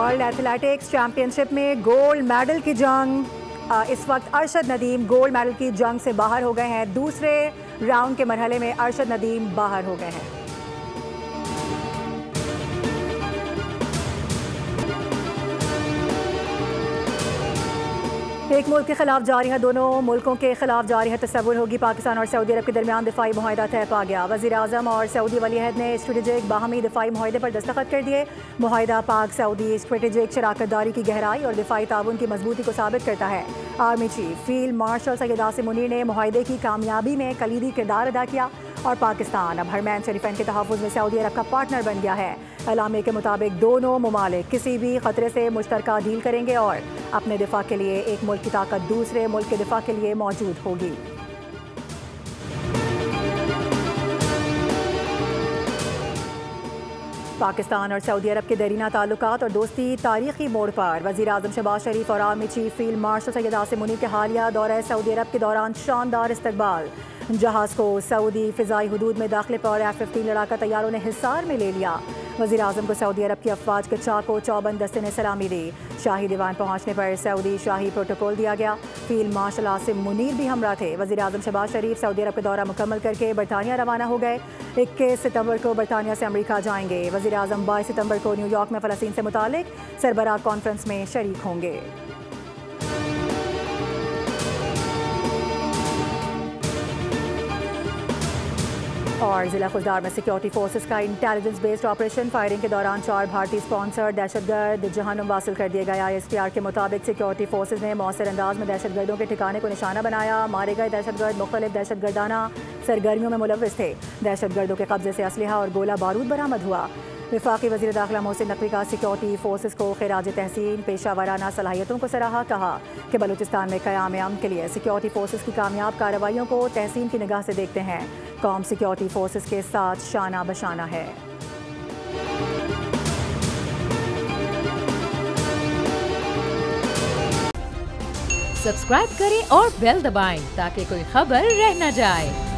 World athletics championship में gold medal की जंग। इस वक्त अरशद नदीम गोल्ड मेडल की जंग से बाहर हो गए हैं। दूसरे राउंड के मरहले में अरशद नदीम बाहर हो गए हैं। एक मुल्क के खिलाफ जारी है, दोनों मुल्कों के खिलाफ जारी है तस्वुर होगी। पाकिस्तान और सऊदी अरब के दरमियान दिफाई मुआहदा तय पा गया। वज़ीर आज़म और सऊदी वलीअहद ने स्ट्रेटेजिक बाहमी दिफाई मुआहदे पर दस्तखत कर दिए। मुआहदा पाक सऊदी स्ट्रेटेजिक शराकतदारी की गहराई और दिफाई ताउन की मजबूती को साबित करता है। Army chief field marshal Syed Asim Munir ने मुआहदे की कामयाबी में कलीदी किरदार अदा किया और पाकिस्तान अब हरमैन शरीफैन के तहफ़्फ़ुज़ में सऊदी अरब का पार्टनर बन गया है। एलामे के मुताबिक दोनों ममालिक किसी भी खतरे से मुश्तरका डील करेंगे और अपने दिफा के लिए एक मुल्क की ताकत दूसरे मुल्क के दिफा के लिए मौजूद होगी। पाकिस्तान और सऊदी अरब के दरीना ताल्लुकात और दोस्ती तारीखी मोड़ पर। वज़ीर आज़म शहबाज शरीफ और army chief field marshal Syed Asim Munir के हालिया दौरे सऊदी अरब के दौरान शानदार इस्तकबाल। जहाज़ को सऊदी फ़िज़ाई हदूद में दाखिले पर F-15 लड़ाका तैयारों ने हिसार में ले लिया। वज़ीर आज़म को सऊदी अरब की अफवाज के चाको चौबंद दस्ते ने सलामी दी। शाही दीवान पहुँचने पर सऊदी शाही प्रोटोकॉल दिया गया। फील्ड मार्शल आसिम मुनीर भी हमरा थे। वज़ीर आज़म शहबाज शरीफ सऊदी अरब का दौरा मुकम्मल करके बरतानिया रवाना हो गए। 21 सितंबर को बरतानिया से अमरीका जाएंगे। वज़ीर आज़म 22 सितंबर को न्यूयॉर्क में फ़लस्तीन से मुतालिक सरबराह कॉन्फ्रेंस में शरीक होंगे। और जिला खुजदार में सिक्योरिटी फोर्सेस का इंटेलिजेंस बेस्ड ऑपरेशन। फायरिंग के दौरान 4 भारतीय स्पॉन्सर्ड दहशतगर्द जहन्नुम वासिल कर दिए गए। ISPR के मुताबिक सिक्योरिटी फोर्सेस ने मौसर अंदाज में दहशतगर्दों के ठिकाने को निशाना बनाया। मारे गए दहशतगर्द मुख्तलिफ दहशतगर्दाना सरगर्मियों में मुलव्विस थे। दहशतगर्दों के कब्जे से असलहा और गोला बारूद बरामद हुआ। वफाकी वज़ीर दाखिला मोहसिन नकवी का सिक्योरिटी फोर्सेस को खिराज तहसीन पेशा वाराना सलाहियतों को सराहा। कहा कि बलूचिस्तान में क़याम अमन के लिए सिक्योरिटी फोर्सेस की कामयाब कार्रवाइयों को तहसीन की निगाह से देखते हैं। कौम सिक्योरिटी फोर्सेस के साथ शाना बशाना है। सब्सक्राइब करें और बेल दबाएं ताकि कोई खबर रह न जाए।